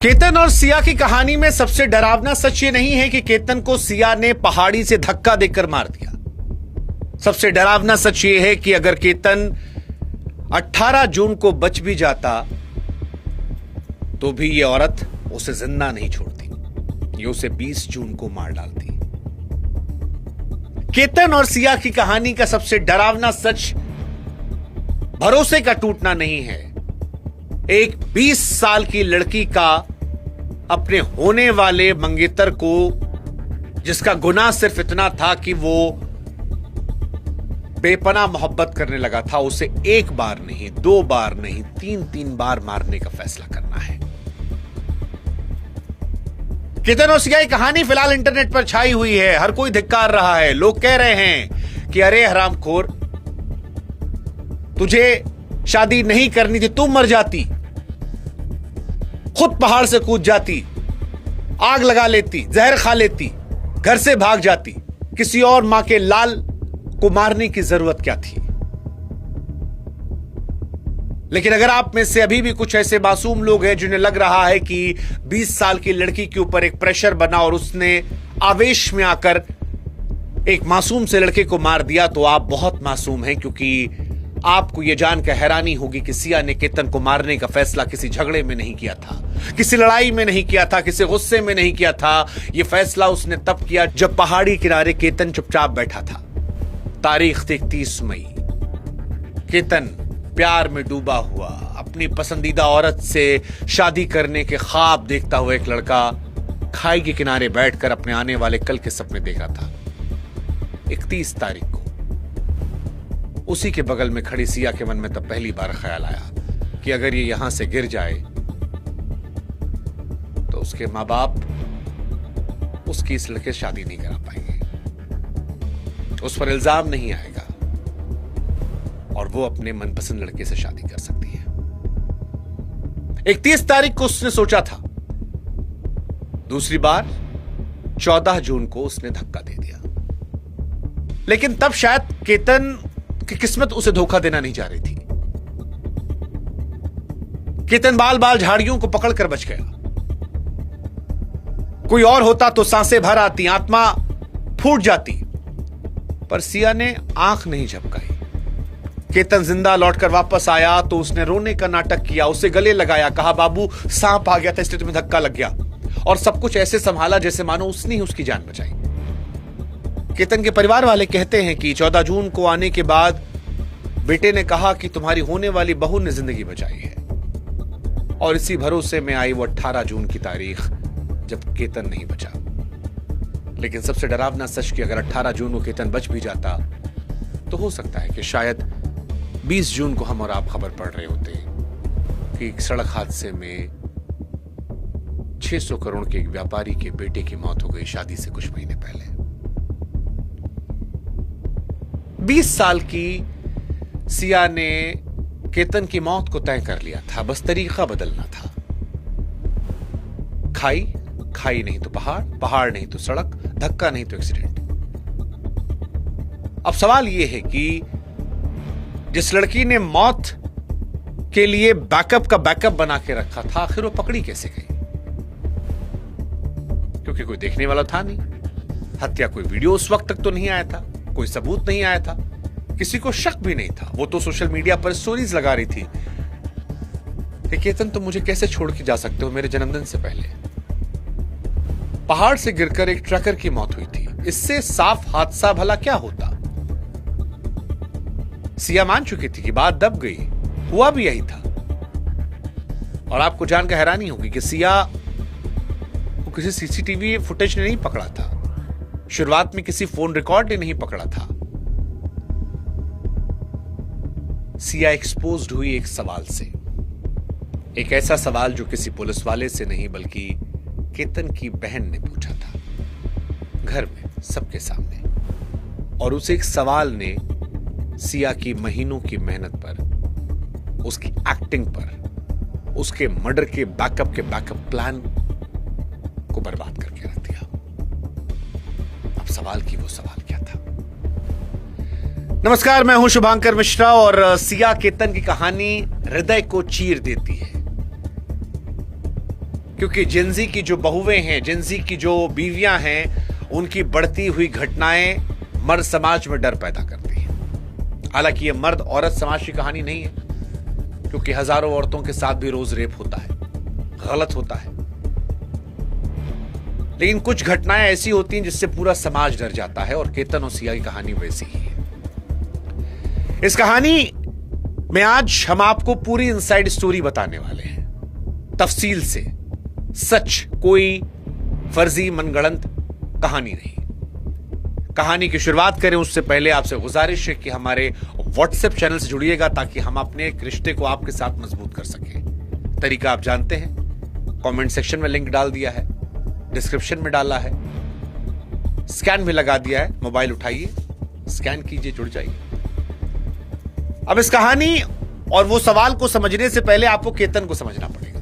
केतन और सिया की कहानी में सबसे डरावना सच ये नहीं है कि केतन को सिया ने पहाड़ी से धक्का देकर मार दिया। सबसे डरावना सच ये है कि अगर केतन 18 जून को बच भी जाता तो भी ये औरत उसे जिंदा नहीं छोड़ती, ये उसे 20 जून को मार डालती। केतन और सिया की कहानी का सबसे डरावना सच भरोसे का टूटना नहीं है, एक 20 साल की लड़की का अपने होने वाले मंगेतर को, जिसका गुनाह सिर्फ इतना था कि वो बेपनाह मोहब्बत करने लगा था, उसे एक बार नहीं, 2 बार नहीं, 3 बार मारने का फैसला करना है। केतन और सिया की कहानी फिलहाल इंटरनेट पर छाई हुई है, हर कोई धिक्कार रहा है। लोग कह रहे हैं कि अरे हरामखोर, तुझे शादी नहीं करनी थी, तू मर जाती, खुद पहाड़ से कूद जाती, आग लगा लेती, जहर खा लेती, घर से भाग जाती, किसी और मां के लाल को मारने की जरूरत क्या थी। लेकिन अगर आप में से अभी भी कुछ ऐसे मासूम लोग हैं जिन्हें लग रहा है कि 20 साल की लड़की के ऊपर एक प्रेशर बना और उसने आवेश में आकर एक मासूम से लड़के को मार दिया, तो आप बहुत मासूम हैं, क्योंकि आपको यह जानकर हैरानी होगी कि सिया ने केतन को मारने का फैसला किसी झगड़े में नहीं किया था, किसी लड़ाई में नहीं किया था, किसी गुस्से में नहीं किया था। यह फैसला उसने तब किया जब पहाड़ी किनारे केतन चुपचाप बैठा था। तारीख थी 31 मई। केतन प्यार में डूबा हुआ, अपनी पसंदीदा औरत से शादी करने के ख्वाब देखता हुआ एक लड़का खाई के किनारे बैठकर अपने आने वाले कल के सपने देखा था। 31 तारीख को उसी के बगल में खड़ी सिया के मन में तब पहली बार ख्याल आया कि अगर ये यहां से गिर जाए तो उसके मां बाप उसकी इस लड़के से शादी नहीं करा पाएंगे, उस पर इल्जाम नहीं आएगा और वो अपने मनपसंद लड़के से शादी कर सकती है। 31 तारीख को उसने सोचा था। दूसरी बार 14 जून को उसने धक्का दे दिया, लेकिन तब शायद केतन की किस्मत उसे धोखा देना नहीं चाह रही थी। केतन बाल बाल झाड़ियों को पकड़कर बच गया। कोई और होता तो सांसें भर आती, आत्मा फूट जाती, पर सिया ने आंख नहीं झपकाई। केतन जिंदा लौटकर वापस आया तो उसने रोने का नाटक किया, उसे गले लगाया, कहा बाबू सांप आ गया था इसलिए तुम्हें धक्का लग गया, और सब कुछ ऐसे संभाला जैसे मानो उसने ही उसकी जान बचाई। केतन के परिवार वाले कहते हैं कि 14 जून को आने के बाद बेटे ने कहा कि तुम्हारी होने वाली बहू ने जिंदगी बचाई है, और इसी भरोसे में आई वो 18 जून की तारीख जब केतन नहीं बचा। लेकिन सबसे डरावना सच कि अगर 18 जून को केतन बच भी जाता तो हो सकता है कि शायद 20 जून को हम और आप खबर पढ़ रहे होते कि एक सड़क हादसे में 600 करोड़ के एक व्यापारी के बेटे की मौत हो गई शादी से कुछ महीने पहले। 20 साल की सिया ने केतन की मौत को तय कर लिया था, बस तरीका बदलना था। खाई, खाई नहीं तो पहाड़, पहाड़ नहीं तो सड़क, धक्का नहीं तो एक्सीडेंट। अब सवाल यह है कि जिस लड़की ने मौत के लिए बैकअप का बैकअप बना के रखा था, आखिर वो पकड़ी कैसे गई? क्योंकि कोई देखने वाला था नहीं, हत्या कोई वीडियो उस वक्त तक तो नहीं आया था, कोई सबूत नहीं आया था, किसी को शक भी नहीं था। वो तो सोशल मीडिया पर स्टोरीज लगा रही थी कि केतन तुम मुझे कैसे छोड़ के जा सकते हो मेरे जन्मदिन से पहले। पहाड़ से गिरकर एक ट्रकर की मौत हुई थी, इससे साफ हादसा भला क्या होता? सिया मान चुकी थी कि बात दब गई, हुआ भी यही था। और आपको जानकर हैरानी होगी कि सिया को किसी सीसीटीवी फुटेज ने नहीं पकड़ा था, शुरुआत में किसी फोन रिकॉर्ड ने नहीं पकड़ा था। सिया एक्सपोज्ड हुई एक सवाल से, एक ऐसा सवाल जो किसी पुलिस वाले से नहीं बल्कि केतन की बहन ने पूछा था, घर में सबके सामने। और उस एक सवाल ने सिया की महीनों की मेहनत पर, उसकी एक्टिंग पर, उसके मर्डर के बैकअप प्लान को बर्बाद करके रख दिया। अब सवाल की वो सवाल क्या था? नमस्कार, मैं हूं शुभांकर मिश्रा और सिया केतन की कहानी हृदय को चीर देती है। क्योंकि जेंजी की जो बहुएं हैं, जेंजी की जो बीवियां हैं, उनकी बढ़ती हुई घटनाएं मर्द समाज में डर पैदा करती हैं। हालांकि ये मर्द औरत समाज की कहानी नहीं है, क्योंकि हजारों औरतों के साथ भी रोज रेप होता है, गलत होता है। लेकिन कुछ घटनाएं ऐसी होती हैं जिससे पूरा समाज डर जाता है, और केतन और सिया की कहानी वैसी ही है। इस कहानी में आज हम आपको पूरी इनसाइड स्टोरी बताने वाले हैं, तफसील से, सच, कोई फर्जी मनगढ़ंत कहानी नहीं। कहानी की शुरुआत करें उससे पहले आपसे गुजारिश है कि हमारे व्हाट्सएप चैनल से जुड़िएगा, ताकि हम अपने एक रिश्ते को आपके साथ मजबूत कर सकें। तरीका आप जानते हैं, कमेंट सेक्शन में लिंक डाल दिया है, डिस्क्रिप्शन में डाला है, स्कैन भी लगा दिया है। मोबाइल उठाइए, स्कैन कीजिए, जुड़ जाइए। अब इस कहानी और वो सवाल को समझने से पहले आपको केतन को समझना पड़ेगा।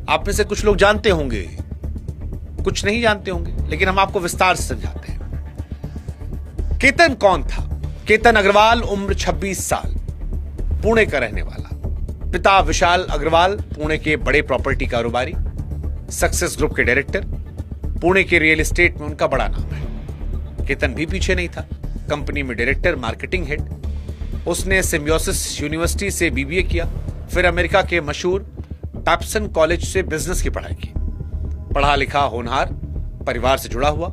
आप में से कुछ लोग जानते होंगे, कुछ नहीं जानते होंगे, लेकिन हम आपको विस्तार से समझाते हैं। केतन कौन था? केतन अग्रवाल, उम्र 26 साल, पुणे का रहने वाला। पिता विशाल अग्रवाल पुणे के बड़े प्रॉपर्टी कारोबारी, सक्सेस ग्रुप के डायरेक्टर। पुणे के रियल एस्टेट में उनका बड़ा नाम है। केतन भी पीछे नहीं था, कंपनी में डायरेक्टर, मार्केटिंग हेड। उसने सिम्बियोसिस यूनिवर्सिटी से बीबीए किया, फिर अमेरिका के मशहूर पैप्सन कॉलेज से बिजनेस की पढ़ाई की। पढ़ा लिखा, होनहार, परिवार से जुड़ा हुआ,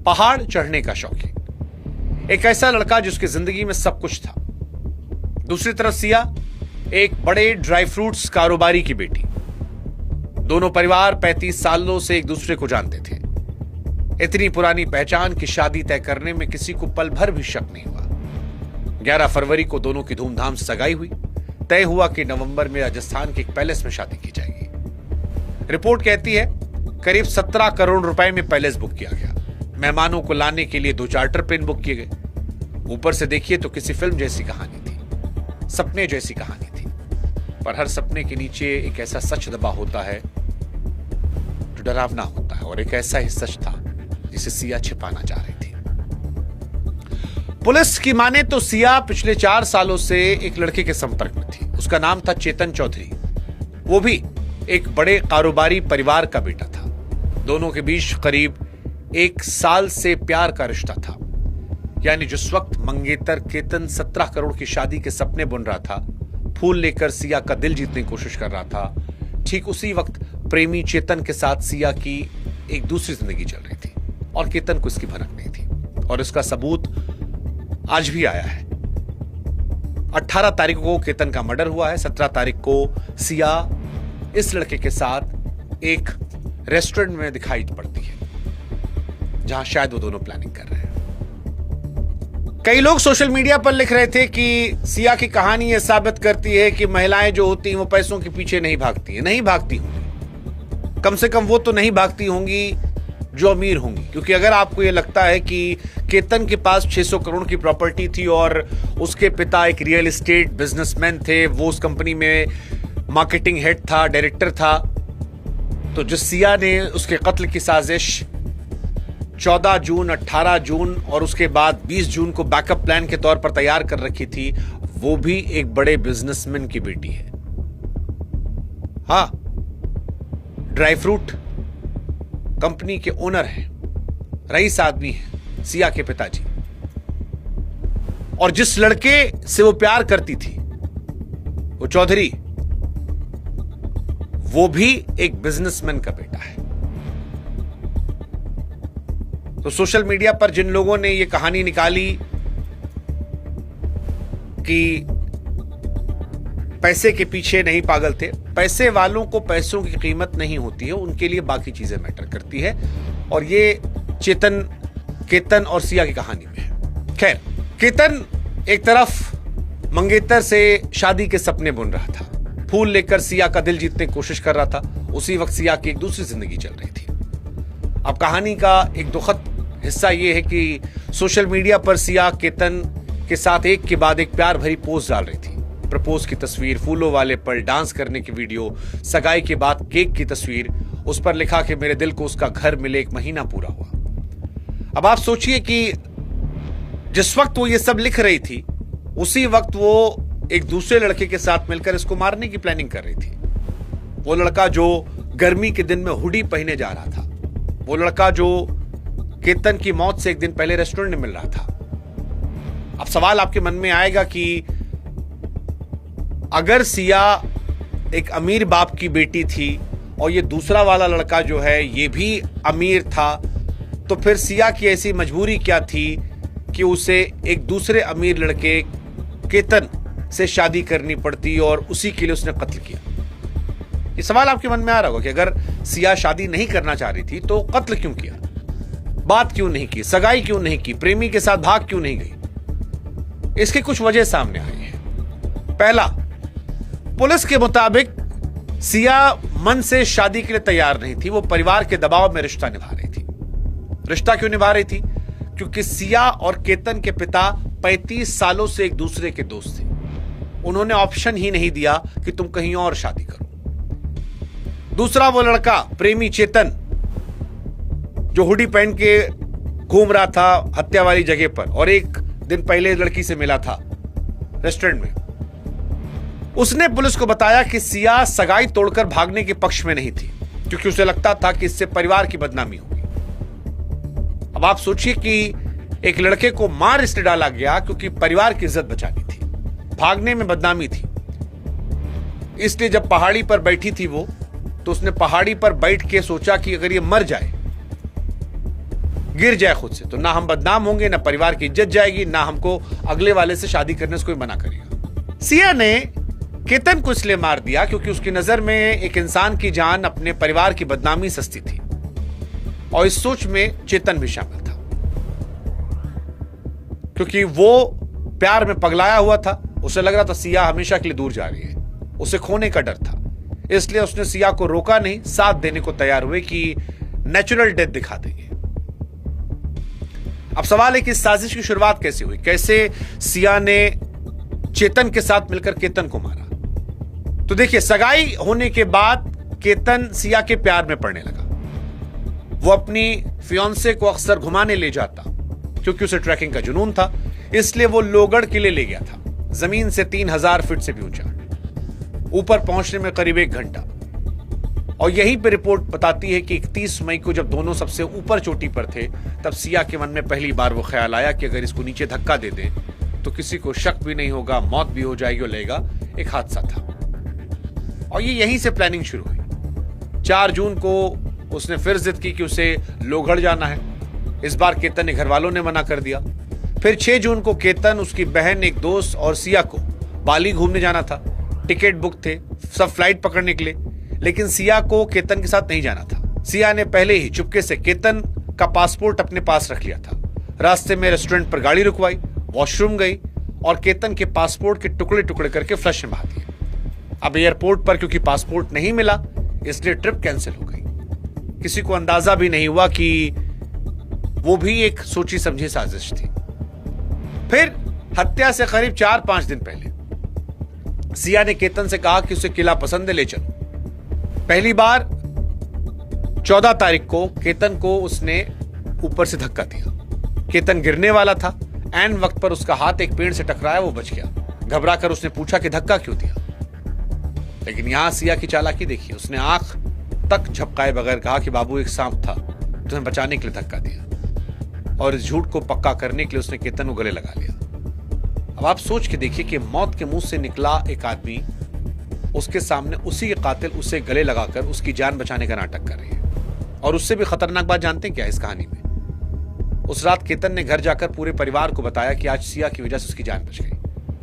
पहाड़ चढ़ने का शौकीन, एक ऐसा लड़का जिसकी जिंदगी में सब कुछ था। दूसरी तरफ सिया, एक बड़े ड्राई फ्रूट्स कारोबारी की बेटी। दोनों परिवार 35 सालों से एक दूसरे को जानते थे। इतनी पुरानी पहचान की शादी तय करने में किसी को पल भर भी शक नहीं हुआ। 11 फरवरी को दोनों की धूमधाम से सगाई हुई। तय हुआ कि नवंबर में राजस्थान के एक पैलेस में शादी की जाएगी। रिपोर्ट कहती है करीब 17 करोड़ रुपए में पैलेस बुक किया गया। मेहमानों को लाने के लिए 2 चार्टर प्लेन बुक किए गए। ऊपर से देखिए तो किसी फिल्म जैसी कहानी थी, सपने जैसी कहानी थी। पर हर सपने के नीचे एक ऐसा सच दबा होता है जो डरावना होता है, और एक ऐसा ही सच था जिसे सिया छिपाना चाह रही थी। पुलिस की माने तो सिया पिछले 4 सालों से एक लड़के के संपर्क में थी। उसका नाम था चेतन चौधरी। वो भी एक बड़े कारोबारी परिवार का बेटा था। दोनों के बीच करीब 1 साल से प्यार का रिश्ता था। यानी जिस वक्त मंगेतर केतन 17 करोड़ की शादी के सपने बुन रहा था, फूल लेकर सिया का दिल जीतने की कोशिश कर रहा था, ठीक उसी वक्त प्रेमी चेतन के साथ सिया की एक दूसरी जिंदगी चल रही थी, और केतन को इसकी भनक नहीं थी। और इसका सबूत आज भी आया है। 18 तारीख को केतन का मर्डर हुआ है। 17 तारीख को सिया इस लड़के के साथ एक रेस्टोरेंट में दिखाई पड़ती है, जहां शायद वो दोनों प्लानिंग कर रहे हैं। कई लोग सोशल मीडिया पर लिख रहे थे कि सिया की कहानी यह साबित करती है कि महिलाएं जो होती हैं वो पैसों के पीछे नहीं भागती हैं। नहीं भागती होंगी, कम से कम वो तो नहीं भागती होंगी जो अमीर होंगी। क्योंकि अगर आपको ये लगता है कि केतन के पास 600 करोड़ की प्रॉपर्टी थी और उसके पिता एक रियल एस्टेट बिजनेसमैन थे, वो उस कंपनी में मार्केटिंग हेड था, डायरेक्टर था, तो जिस सिया ने उसके कत्ल की साजिश 14 जून, 18 जून और उसके बाद 20 जून को बैकअप प्लान के तौर पर तैयार कर रखी थी, वो भी एक बड़े बिजनेसमैन की बेटी है। हाँ, ड्राई फ्रूट कंपनी के ओनर हैं, रईस आदमी हैं सिया के पिताजी। और जिस लड़के से वो प्यार करती थी, वो चौधरी, वो भी एक बिजनेसमैन का बेटा है। तो सोशल मीडिया पर जिन लोगों ने ये कहानी निकाली कि पैसे के पीछे नहीं पागल थे, पैसे वालों को पैसों की कीमत नहीं होती है, उनके लिए बाकी चीजें मैटर करती है, और ये केतन और सिया की कहानी में है। खैर, केतन एक तरफ मंगेतर से शादी के सपने बुन रहा था, फूल लेकर सिया का दिल जीतने की कोशिश कर रहा था। उसी वक्त सिया की एक दूसरी जिंदगी चल रही थी। अब कहानी का एक दुखद हिस्सा यह है कि सोशल मीडिया पर सिया केतन के साथ एक के बाद एक प्यार भरी पोस्ट डाल रही थी। प्रपोज की तस्वीर, फूलों वाले पल, डांस करने की वीडियो, सगाई के बाद केक की तस्वीर। उस पर लिखा कि मेरे दिल को उसका घर मिले 1 महीना पूरा हुआ। अब आप सोचिए कि जिस वक्त वो ये सब लिख रही थी, उसी वक्त वो एक दूसरे लड़के के साथ मिलकर इसको मारने की प्लानिंग कर रही थी। वो लड़का जो गर्मी के दिन में हुडी पहने जा रहा था, वो लड़का जो केतन की मौत से एक दिन पहले रेस्टोरेंट में मिल रहा था। अब सवाल आपके मन में आएगा कि अगर सिया एक अमीर बाप की बेटी थी और ये दूसरा वाला लड़का जो है ये भी अमीर था, तो फिर सिया की ऐसी मजबूरी क्या थी कि उसे एक दूसरे अमीर लड़के केतन से शादी करनी पड़ती और उसी के लिए उसने कत्ल किया। ये सवाल आपके मन में आ रहा होगा कि अगर सिया शादी नहीं करना चाह रही थी तो कत्ल क्यों किया, बात क्यों नहीं की, सगाई क्यों नहीं की, प्रेमी के साथ भाग क्यों नहीं गई। इसकी कुछ वजह सामने आई है। पहला, पुलिस के मुताबिक सिया मन से शादी के लिए तैयार नहीं थी, वो परिवार के दबाव में रिश्ता निभा रही थी। रिश्ता क्यों निभा रही थी? क्योंकि सिया और केतन के पिता 35 सालों से एक दूसरे के दोस्त थे। उन्होंने ऑप्शन ही नहीं दिया कि तुम कहीं और शादी करो। दूसरा, वो लड़का प्रेमी चेतन जो हुडी पहन के घूम रहा था हत्या वाली जगह पर और एक दिन पहले लड़की से मिला था रेस्टोरेंट में, उसने पुलिस को बताया कि सिया सगाई तोड़कर भागने के पक्ष में नहीं थी, क्योंकि उसे लगता था कि इससे परिवार की बदनामी होगी। अब आप सोचिए कि एक लड़के को मार इसलिए डाला गया क्योंकि परिवार की इज्जत बचानी थी, भागने में बदनामी थी। इसलिए जब पहाड़ी पर बैठी थी वो, तो उसने पहाड़ी पर बैठ के सोचा कि अगर ये मर जाए, गिर जाए खुद से, तो ना हम बदनाम होंगे, ना परिवार की इज्जत जाएगी, ना हमको अगले वाले से शादी करने से कोई मना करेगा। सिया ने केतन को इसलिए मार दिया क्योंकि उसकी नजर में एक इंसान की जान अपने परिवार की बदनामी सस्ती थी, और इस सोच में चेतन भी शामिल था, क्योंकि वो प्यार में पगलाया हुआ था। उसे लग रहा था सिया हमेशा के लिए दूर जा रही है, उसे खोने का डर था। इसलिए उसने सिया को रोका नहीं, साथ देने को तैयार हुए कि नेचुरल डेथ दिखा देंगे। अब सवाल है कि इस साजिश की शुरुआत कैसे हुई, कैसे सिया ने चेतन के साथ मिलकर केतन को मारा। तो देखिए, सगाई होने के बाद केतन सिया के प्यार में पड़ने लगा। वो अपनी फियांसे को अक्सर घुमाने ले जाता, क्योंकि उसे ट्रैकिंग का जुनून था। इसलिए वो लोहगढ़ किले ले गया था, जमीन से 3000 फीट से भी ऊंचा, ऊपर पहुंचने में करीब 1 घंटा। और यहीं पे रिपोर्ट बताती है कि 31 मई को जब दोनों सबसे ऊपर चोटी पर थे, तब सिया के मन में पहली बार वो ख्याल आया कि अगर इसको नीचे धक्का दे दें तो किसी को शक भी नहीं होगा, मौत भी हो जाएगी और लगेगा एक हादसा था। और ये यहीं से प्लानिंग शुरू हुई। 4 जून को उसने फिर जिद की कि उसे लोहगढ़ जाना है। इस बार केतन के घर वालों ने मना कर दिया। फिर 6 जून को केतन, उसकी बहन, एक दोस्त और सिया को बाली घूमने जाना था। टिकट बुक थे, सब फ्लाइट पकड़ने के लिए, लेकिन सिया को केतन के साथ नहीं जाना था। सिया ने पहले ही चुपके से केतन का पासपोर्ट अपने पास रख लिया था। रास्ते में रेस्टोरेंट पर गाड़ी रुकवाई, वॉशरूम गई और केतन के पासपोर्ट के टुकड़े टुकड़े करके फ्लश में बहा दिए। अब एयरपोर्ट पर क्योंकि पासपोर्ट नहीं मिला, इसलिए ट्रिप कैंसिल हो गई। किसी को अंदाजा भी नहीं हुआ कि वो भी एक सोची समझी साजिश थी। फिर हत्या से करीब 4-5 दिन पहले सिया ने केतन से कहा कि उसे किला पसंद है, ले चलो। पहली बार 14 तारीख को केतन को उसने ऊपर से धक्का दिया। केतन गिरने वाला था, ऐन वक्त पर उसका हाथ एक पेड़ से टकराया, वो बच गया। घबराकर उसने पूछा कि धक्का क्यों दिया, लेकिन यहां सिया की चालाकी देखिए। उसने आंख तक झपकाए बगैर कहा कि बाबू, एक सांप था, तुम्हें बचाने के लिए धक्का दिया। और इस झूठ को पक्का करने के लिए उसने केतन को गले लगा लिया। अब आप सोच के देखिए कि मौत के मुंह से निकला एक आदमी, उसके सामने उसी के कातिल उसे गले लगाकर उसकी जान बचाने का नाटक कर रही है। और उससे भी खतरनाक बात जानते हैं क्या इस कहानी में? उस रात केतन ने घर जाकर पूरे परिवार को बताया कि आज सिया की वजह से उसकी जान बच गई।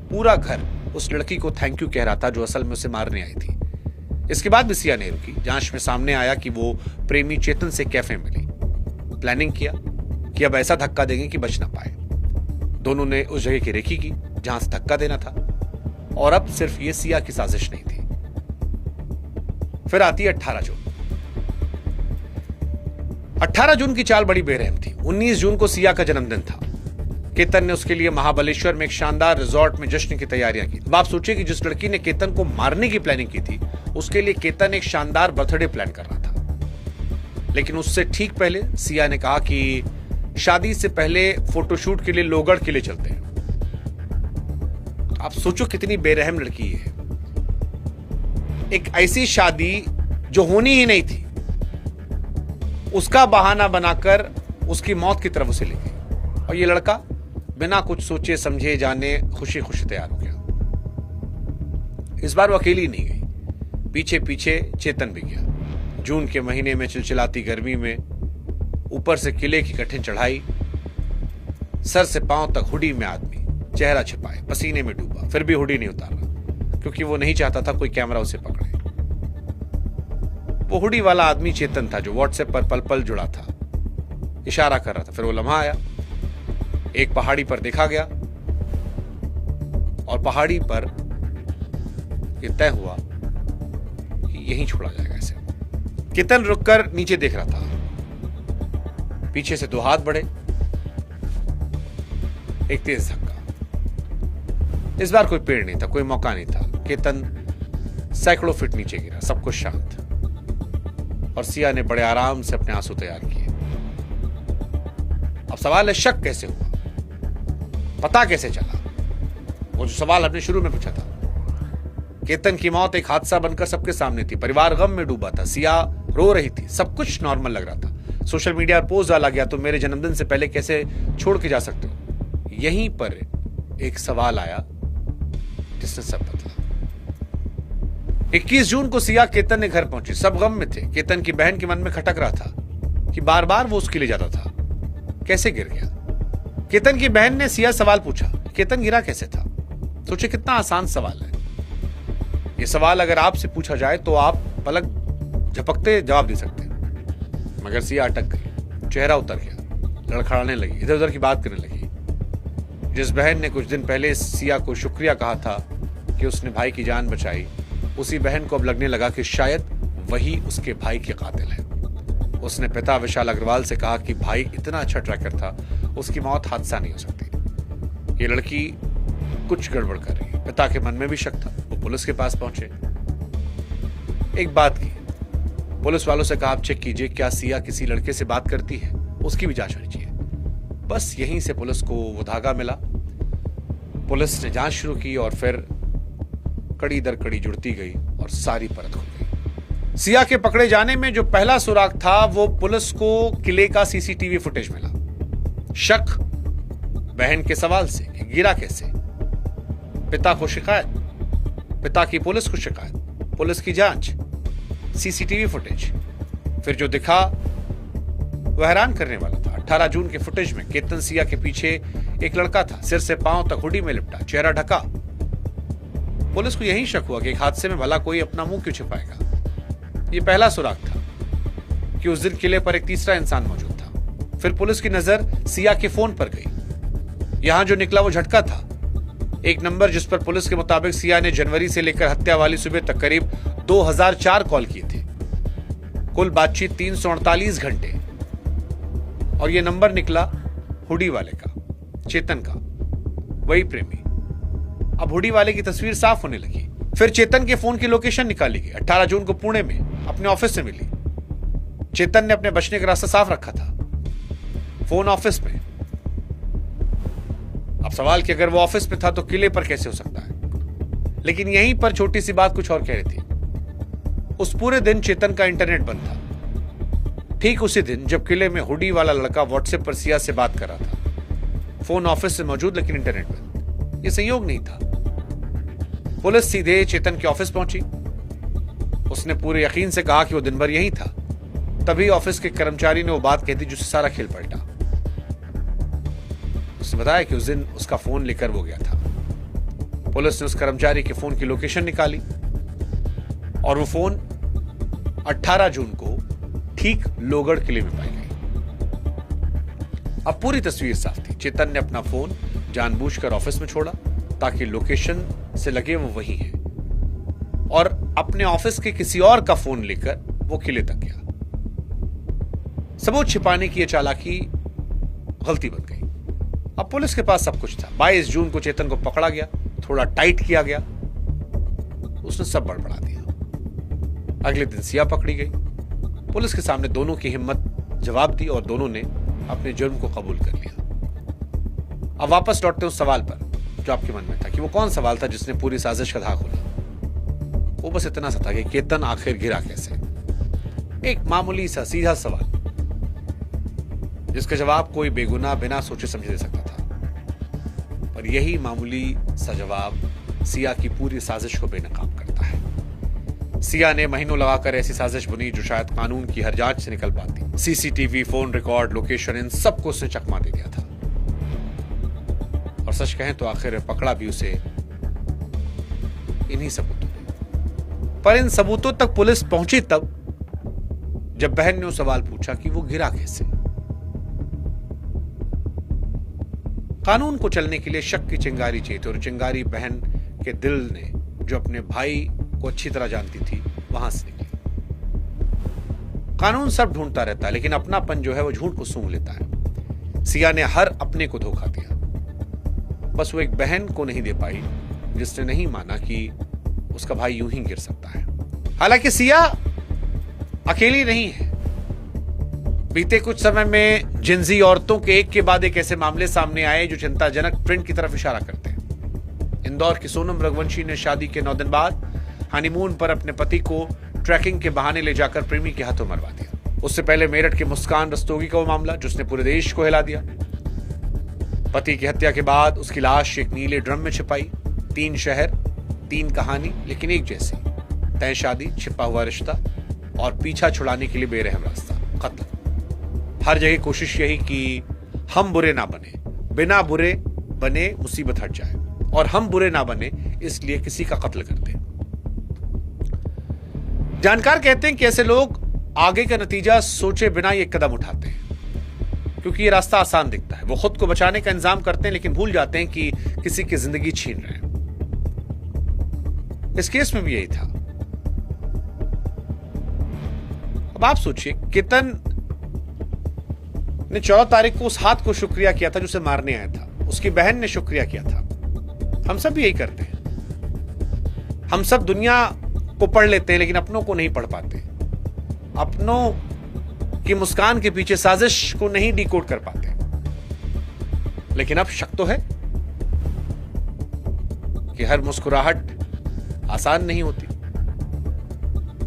पूरा घर उस लड़की को थैंक यू कह रहा था जो असल में उसे मारने आई थी। इसके बाद भी सिया नहीं रुकी। जांच में सामने आया कि वो प्रेमी चेतन से कैफे मिली। प्लानिंग किया कि अब ऐसा धक्का देंगे कि बच ना पाए। दोनों ने उस जगह की रेकी की जहां से धक्का देना था। और अब सिर्फ ये सिया की साजिश नहीं थी। फिर आती है 18 जून। 18 जून की चाल बड़ी बेरहम थी। 19 जून को सिया का जन्मदिन था। केतन ने उसके लिए महाबलेश्वर में एक शानदार रिजॉर्ट में जश्न की तैयारियां की। अब आप सोचिए कि जिस लड़की ने केतन को मारने की प्लानिंग की थी, उसके लिए केतन एक शानदार बर्थडे प्लान कर रहा था। लेकिन उससे ठीक पहले सिया ने कहा कि शादी से पहले फोटोशूट के लिए लोहगढ़ किले चलते हैं। आप सोचो कितनी बेरहम लड़की है। एक ऐसी शादी जो होनी ही नहीं थी, उसका बहाना बनाकर उसकी मौत की तरफ उसे ले गई। और ये लड़का बिना कुछ सोचे समझे जाने खुशी खुशी तैयार हो गया। इस बार वो अकेली नहीं गई, पीछे पीछे चेतन भी गया। जून के महीने में चिलचिलाती गर्मी में ऊपर से किले की कठिन चढ़ाई, सर से पांव तक हुडी में आदमी, चेहरा छिपाए, पसीने में डूबा, फिर भी हुडी नहीं उतार रहा क्योंकि वो नहीं चाहता था कोई कैमरा उसे पकड़े। वो हुडी वाला आदमी चेतन था जो व्हाट्सएप पर पल पल जुड़ा था, इशारा कर रहा था। फिर वो लम्हा आया, एक पहाड़ी पर देखा गया और पहाड़ी पर यह तय हुआ कि यहीं छोड़ा जाएगा इसे। केतन रुककर नीचे देख रहा था। पीछे से दो हाथ बढ़े, एक तेज धक्का। इस बार कोई पेड़ नहीं था, कोई मौका नहीं था। केतन सैकड़ों फीट नीचे गिरा, सब कुछ शांत। और सिया ने बड़े आराम से अपने आंसू तैयार किए। अब सवाल है, शक कैसे हुआ, पता कैसे चला? वो जो सवाल हमने शुरू में पूछा था। केतन की मौत एक हादसा बनकर सबके सामने थी। परिवार गम में डूबा था, सिया रो रही थी, सब कुछ नॉर्मल लग रहा था। सोशल मीडिया पर पोस्ट डाला गया, तो मेरे जन्मदिन से पहले कैसे छोड़ के जा सकते हो? यहीं पर एक सवाल आया जिसने सब बदला। 21 जून को सिया केतन ने घर पहुंची। सब गम में थे। केतन की बहन के मन में खटक रहा था कि बार बार वो उसके लिए जाता था, कैसे गिर गया? केतन की बहन ने सिया सवाल पूछा, केतन गिरा कैसे था? सोचे कितना आसान सवाल है ये सवाल। अगर आपसे पूछा जाए तो आप पलक झपकते जवाब दे सकते हैं, मगर सिया अटक गई, चेहरा उतर गया, लड़खड़ाने लगी, इधर उधर की बात करने लगी। जिस बहन ने कुछ दिन पहले सिया को शुक्रिया कहा था कि उसने भाई की जान बचाई, उसी बहन को अब लगने लगा कि शायद वही उसके भाई के कातिल है। उसने पिता विशाल अग्रवाल से कहा कि भाई इतना अच्छा ट्रैकर था, उसकी मौत हादसा नहीं हो सकती। ये लड़की कुछ गड़बड़ कर रही है। पिता के मन में भी शक था। वो पुलिस के पास पहुंचे, एक बात की, पुलिस वालों से कहा आप चेक कीजिए क्या सिया किसी लड़के से बात करती है, उसकी भी जांच होनी चाहिए। बस यहीं से पुलिस को वो धागा मिला। पुलिस ने जांच शुरू की और फिर कड़ी दर कड़ी जुड़ती गई और सारी परत खुल गई। सिया के पकड़े जाने में जो पहला सुराग था, वो पुलिस को किले का सीसीटीवी फुटेज मिला। शक बहन के सवाल से कि गिरा कैसे, पिता को शिकायत, पिता की पुलिस को शिकायत, पुलिस की जांच, सीसीटीवी फुटेज। फिर जो दिखा वह हैरान करने वाला था। 18 जून के फुटेज में केतन सिया के पीछे एक लड़का था, सिर से पांव तक हुडी में लिपटा, चेहरा ढका। पुलिस को यही शक हुआ कि एक हादसे में भला कोई अपना मुंह क्यों छिपाएगा। यह पहला सुराग था कि उस दिन किले पर एक तीसरा इंसान मौजूद था। फिर पुलिस की नजर सिया के फोन पर गई। यहां जो निकला वो झटका था। एक नंबर जिस पर पुलिस के मुताबिक सिया ने जनवरी से लेकर हत्या वाली सुबह तक करीब 2004 कॉल किए थे। कुल बातचीत 348 घंटे। और यह नंबर निकला हुडी वाले का, चेतन का, वही प्रेमी। अब हुडी वाले की तस्वीर साफ होने लगी। फिर चेतन के फोन की लोकेशन निकाली गई। 18 जून को पुणे में अपने ऑफिस से मिली। चेतन ने अपने बचने का रास्ता साफ रखा था, फोन ऑफिस में। अब सवाल कि अगर वो ऑफिस में था तो किले पर कैसे हो सकता है? लेकिन यहीं पर छोटी सी बात कुछ और कह रही थी। उस पूरे दिन चेतन का इंटरनेट बंद था। ठीक उसी दिन जब किले में हुडी वाला लड़का व्हाट्सएप पर सिया से बात कर रहा था। फोन ऑफिस से मौजूद लेकिन इंटरनेट बंद। यह संयोग नहीं था। पुलिस सीधे चेतन के ऑफिस पहुंची। उसने पूरे यकीन से कहा कि वो दिन भर यहीं था। तभी ऑफिस के कर्मचारी ने वो बात कह दी जिससे सारा खेल पलटा। उसने बताया कि उस दिन उसका फोन लेकर वो गया था। पुलिस ने उस कर्मचारी के फोन की लोकेशन निकाली और वो फोन 18 जून को ठीक लोगढ़ किले में पाई गई। अब पूरी तस्वीर साफ थी। चेतन ने अपना फोन जानबूझकर ऑफिस में छोड़ा ताकि लोकेशन से लगे वो वही है, और अपने ऑफिस के किसी और का फोन लेकर वो किले तक गया। सबूत छिपाने की यह चालाकी गलती बन गई। अब पुलिस के पास सब कुछ था। 22 जून को चेतन को पकड़ा गया, थोड़ा टाइट किया गया, उसने सब बड़बड़ा दिया। अगले दिन सिया पकड़ी गई। पुलिस के सामने दोनों की हिम्मत जवाब दी और दोनों ने अपने जुर्म को कबूल कर लिया। अब वापस लौटते उस सवाल पर जो आपके मन में था कि वो कौन सवाल था जिसने पूरी साजिश का धागा खोला। वो बस इतना सा था कि केतन आखिर गिरा कैसे। एक मामूली सा सीधा सवाल जिसका जवाब कोई बेगुनाह बिना सोचे समझे दे सकता था, पर यही मामूली सा जवाब सिया की पूरी साजिश को बेनकाब करता है। सिया ने महीनों लगाकर ऐसी साजिश बुनी जो शायद कानून की हर जांच से निकल पाती। सीसीटीवी, फोन रिकॉर्ड, लोकेशन, इन सबको उसने चकमा दे दिया था। और सच कहें तो आखिर पकड़ा भी उसे इन्हीं सबूतों ने। पर इन सबूतों तक पुलिस पहुंची तब जब बहन ने उस सवाल पूछा कि वो गिरा कैसे। कानून को चलने के लिए शक की चिंगारी चाहिए थी और चिंगारी बहन के दिल ने, जो अपने भाई को अच्छी तरह जानती थी, वहां से निकली। कानून सब ढूंढता रहता है, लेकिन अपनापन जो है वो झूठ को सूंघ लेता है। सिया ने हर अपने को धोखा दिया, बस वो एक बहन को नहीं दे पाई जिसने नहीं माना कि उसका भाई यूं ही गिर सकता है। हालांकि सिया अकेली नहीं है। बीते कुछ समय में जिंजी औरतों के एक के बाद एक ऐसे मामले सामने आए जो चिंताजनक ट्रेंड की तरफ इशारा करते हैं। इंदौर की सोनम रघुवंशी ने शादी के 9 दिन बाद हनीमून पर अपने पति को ट्रैकिंग के बहाने ले जाकर प्रेमी के हाथों मरवा दिया। उससे पहले मेरठ के मुस्कान रस्तोगी का वो मामला जिसने पूरे देश को हिला दिया। पति की हत्या के बाद उसकी लाश एक नीले ड्रम में छिपाई। 3 शहर, 3 कहानी, लेकिन एक जैसी। तय शादी, छिपा हुआ रिश्ता और पीछा छुड़ाने के लिए बेरहम रास्ता, कत्ल। हर जगह कोशिश यही कि हम बुरे ना बने, बिना बुरे बने मुसीबत हट जाए, और हम बुरे ना बने इसलिए किसी का कत्ल कर दें। जानकार कहते हैं कि ऐसे लोग आगे का नतीजा सोचे बिना ये कदम उठाते हैं क्योंकि ये रास्ता आसान दिखता है। वो खुद को बचाने का इंतजाम करते हैं लेकिन भूल जाते हैं कि किसी की जिंदगी छीन रहे हैं। इस केस में भी यही था। अब आप सोचिए, केतन ने 14 तारीख को उस हाथ को शुक्रिया किया था जो उसे मारने आया था। उसकी बहन ने शुक्रिया किया था। हम सब भी यही करते हैं। हम सब दुनिया को पढ़ लेते हैं लेकिन अपनों को नहीं पढ़ पाते। अपनों की मुस्कान के पीछे साजिश को नहीं डिकोड कर पाते। लेकिन अब शक तो है कि हर मुस्कुराहट आसान नहीं होती।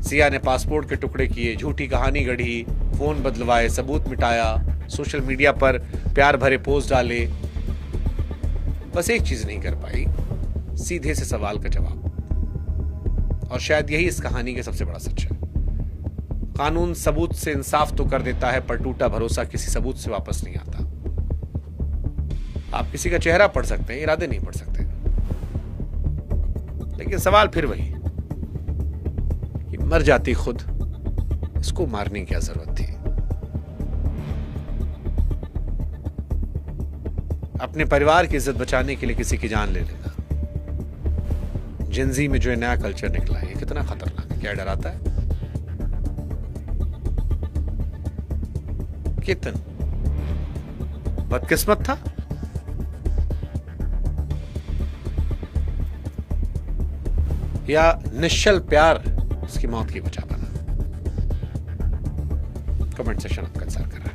सिया ने पासपोर्ट के टुकड़े किए, झूठी कहानी गढ़ी, फोन बदलवाए, सबूत मिटाया, सोशल मीडिया पर प्यार भरे पोस्ट डाले, बस एक चीज नहीं कर पाई, सीधे से सवाल का जवाब। और शायद यही इस कहानी का सबसे बड़ा सच है। कानून सबूत से इंसाफ तो कर देता है, पर टूटा भरोसा किसी सबूत से वापस नहीं आता। आप किसी का चेहरा पढ़ सकते हैं, इरादे नहीं पढ़ सकते। लेकिन सवाल फिर वही कि मर जाती खुद, इसको मारने की क्या जरूरत थी। अपने परिवार की इज्जत बचाने के लिए किसी की जान ले लेना, जिंजी में जो है नया कल्चर निकला है, ये कितना खतरनाक है। क्या डराता है? केतन बदकिस्मत था या निश्चल प्यार उसकी मौत की वजह बना? कमेंट सेक्शन आपका इंतजार कर रहा है।